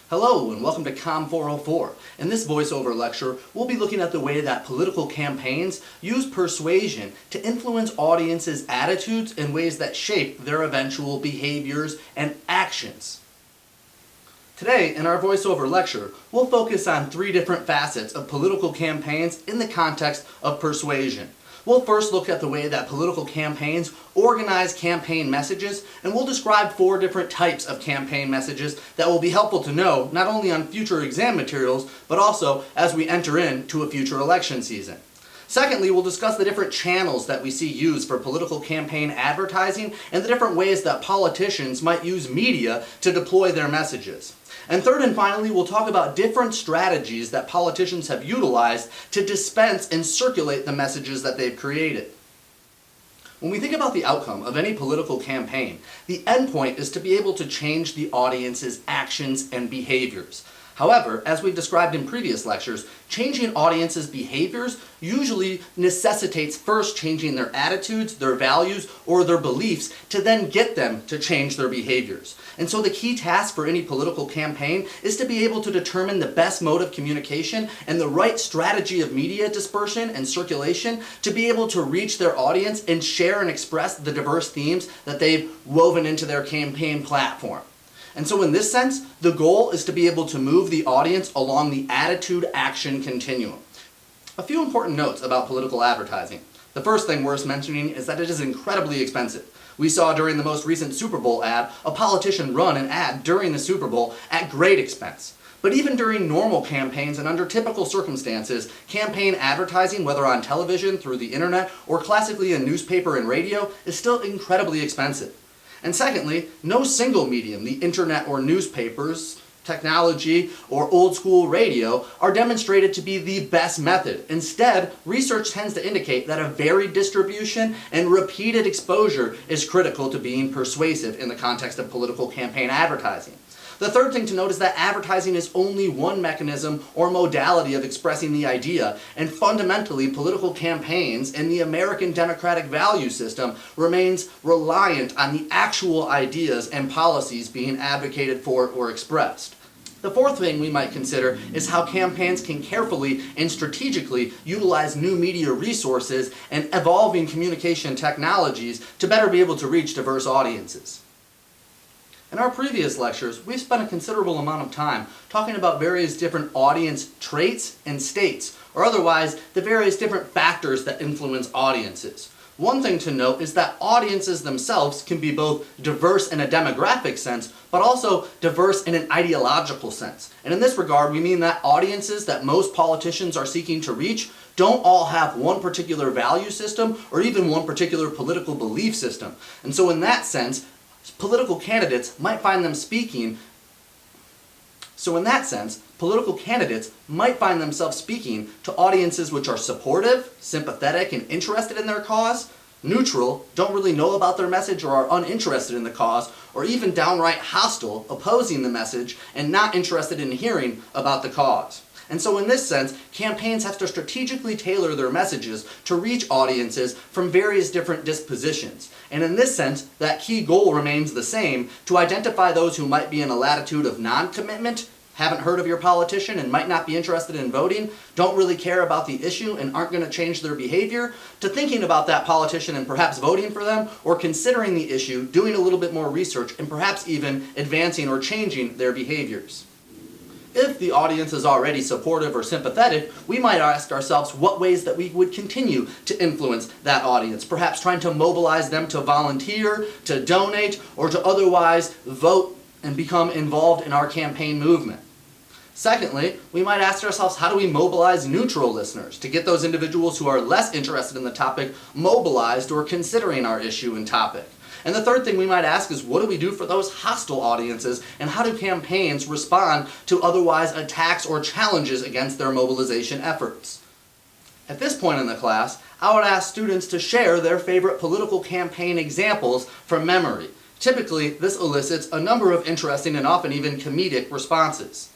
Hello and welcome to Com 404. In this voiceover lecture, we'll be looking at the way that political campaigns use persuasion to influence audiences' attitudes in ways that shape their eventual behaviors and actions. Today, in our voiceover lecture, we'll focus on three different facets of political campaigns in the context of persuasion. We'll first look at the way that political campaigns organize campaign messages, and we'll describe four different types of campaign messages that will be helpful to know not only on future exam materials, but also as we enter into a future election season. Secondly, we'll discuss the different channels that we see used for political campaign advertising and the different ways that politicians might use media to deploy their messages. And third and finally, we'll talk about different strategies that politicians have utilized to dispense and circulate the messages that they've created. When we think about the outcome of any political campaign, the endpoint is to be able to change the audience's actions and behaviors. However, as we've described in previous lectures, changing audiences' behaviors usually necessitates first changing their attitudes, their values, or their beliefs to then get them to change their behaviors. And so the key task for any political campaign is to be able to determine the best mode of communication and the right strategy of media dispersion and circulation to be able to reach their audience and share and express the diverse themes that they've woven into their campaign platform. And so in this sense, the goal is to be able to move the audience along the attitude-action continuum. A few important notes about political advertising. The first thing worth mentioning is that it is incredibly expensive. We saw during the most recent Super Bowl ad, a politician run an ad during the Super Bowl at great expense. But even during normal campaigns and under typical circumstances, campaign advertising, whether on television, through the internet, or classically in newspaper and radio, is still incredibly expensive. And secondly, no single medium, the internet or newspapers, technology, or old school radio, are demonstrated to be the best method. Instead, research tends to indicate that a varied distribution and repeated exposure is critical to being persuasive in the context of political campaign advertising. The third thing to note is that advertising is only one mechanism or modality of expressing the idea, and fundamentally political campaigns and the American democratic value system remains reliant on the actual ideas and policies being advocated for or expressed. The fourth thing we might consider is how campaigns can carefully and strategically utilize new media resources and evolving communication technologies to better be able to reach diverse audiences. In our previous lectures, we've spent a considerable amount of time talking about various different audience traits and states, or otherwise, the various different factors that influence audiences. One thing to note is that audiences themselves can be both diverse in a demographic sense, but also diverse in an ideological sense. And in this regard, we mean that audiences that most politicians are seeking to reach don't all have one particular value system or even one particular political belief system. And so in that sense, political candidates might find themselves speaking to audiences which are supportive, sympathetic, and interested in their cause, neutral, don't really know about their message or are uninterested in the cause, or even downright hostile, opposing the message and not interested in hearing about the cause. And so in this sense, campaigns have to strategically tailor their messages to reach audiences from various different dispositions. And in this sense, that key goal remains the same: to identify those who might be in a latitude of non-commitment, haven't heard of your politician and might not be interested in voting, don't really care about the issue and aren't going to change their behavior, to thinking about that politician and perhaps voting for them, or considering the issue, doing a little bit more research, and perhaps even advancing or changing their behaviors. If the audience is already supportive or sympathetic, we might ask ourselves what ways that we would continue to influence that audience, perhaps trying to mobilize them to volunteer, to donate, or to otherwise vote and become involved in our campaign movement. Secondly, we might ask ourselves, how do we mobilize neutral listeners to get those individuals who are less interested in the topic mobilized or considering our issue and topic? And the third thing we might ask is, what do we do for those hostile audiences, and how do campaigns respond to otherwise attacks or challenges against their mobilization efforts? At this point in the class, I would ask students to share their favorite political campaign examples from memory. Typically, this elicits a number of interesting and often even comedic responses.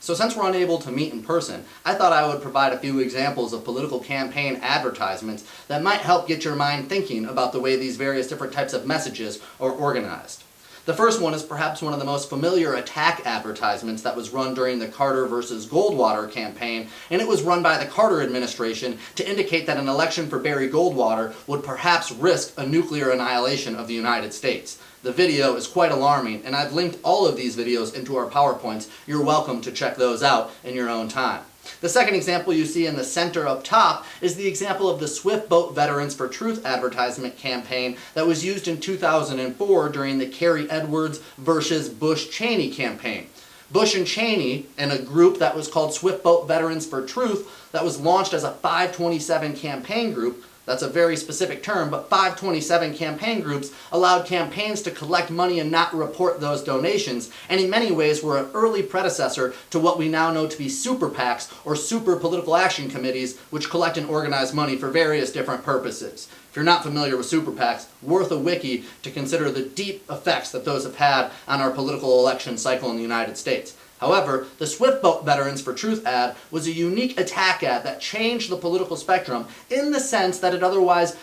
So since we're unable to meet in person, I thought I would provide a few examples of political campaign advertisements that might help get your mind thinking about the way these various different types of messages are organized. The first one is perhaps one of the most familiar attack advertisements that was run during the Carter versus Goldwater campaign, and it was run by the Carter administration to indicate that an election for Barry Goldwater would perhaps risk a nuclear annihilation of the United States. The video is quite alarming, and I've linked all of these videos into our PowerPoints. You're welcome to check those out in your own time. The second example you see in the center up top is the example of the Swift Boat Veterans for Truth advertisement campaign that was used in 2004 during the Kerry Edwards versus Bush-Cheney campaign. Bush and Cheney, and a group that was called Swift Boat Veterans for Truth, that was launched as a 527 campaign group. That's a very specific term, but 527 campaign groups allowed campaigns to collect money and not report those donations, and in many ways were an early predecessor to what we now know to be super PACs, or super political action committees, which collect and organize money for various different purposes. If you're not familiar with super PACs, worth a wiki to consider the deep effects that those have had on our political election cycle in the United States. However, the Swift Boat Veterans for Truth ad was a unique attack ad that changed the political spectrum in the sense that it otherwise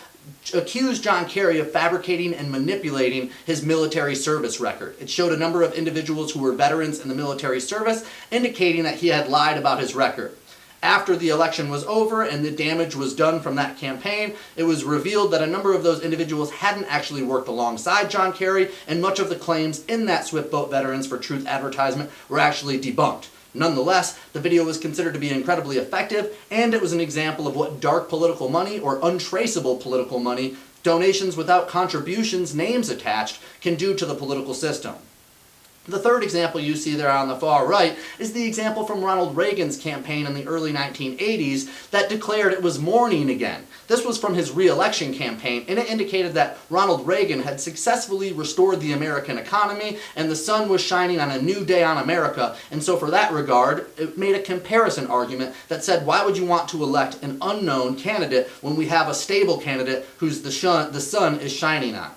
accused John Kerry of fabricating and manipulating his military service record. It showed a number of individuals who were veterans in the military service, indicating that he had lied about his record. After the election was over and the damage was done from that campaign, it was revealed that a number of those individuals hadn't actually worked alongside John Kerry, and much of the claims in that Swift Boat Veterans for Truth advertisement were actually debunked. Nonetheless, the video was considered to be incredibly effective, and it was an example of what dark political money, or untraceable political money, donations without contributions, names attached, can do to the political system. The third example you see there on the far right is the example from Ronald Reagan's campaign in the early 1980s that declared it was morning again. This was from his re-election campaign, and it indicated that Ronald Reagan had successfully restored the American economy and the sun was shining on a new day on America, and so for that regard, it made a comparison argument that said, why would you want to elect an unknown candidate when we have a stable candidate whose the sun is shining on?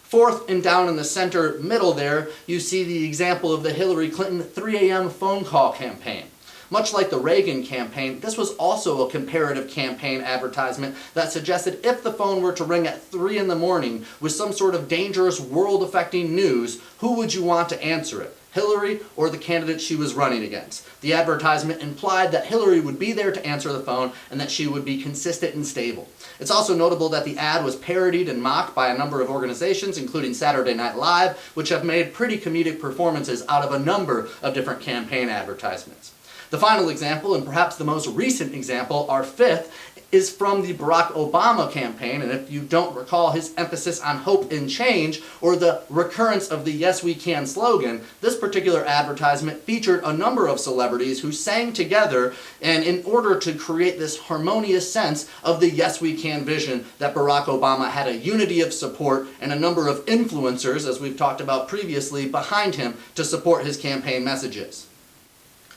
Fourth, and down in the center middle there, you see the example of the Hillary Clinton 3 a.m. phone call campaign. Much like the Reagan campaign, this was also a comparative campaign advertisement that suggested if the phone were to ring at 3 in the morning with some sort of dangerous world-affecting news, who would you want to answer it? Hillary or the candidate she was running against. The advertisement implied that Hillary would be there to answer the phone and that she would be consistent and stable. It's also notable that the ad was parodied and mocked by a number of organizations, including Saturday Night Live, which have made pretty comedic performances out of a number of different campaign advertisements. The final example, and perhaps the most recent example, our fifth, is from the Barack Obama campaign, and if you don't recall his emphasis on hope and change, or the recurrence of the Yes We Can slogan, this particular advertisement featured a number of celebrities who sang together, and in order to create this harmonious sense of the Yes We Can vision that Barack Obama had a unity of support and a number of influencers, as we've talked about previously, behind him to support his campaign messages.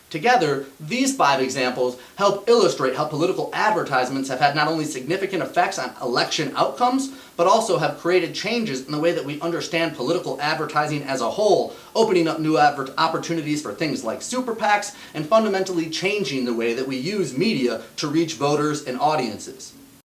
Together, these 5 examples help illustrate how political advertisements have had not only significant effects on election outcomes, but also have created changes in the way that we understand political advertising as a whole, opening up new opportunities for things like super PACs, and fundamentally changing the way that we use media to reach voters and audiences.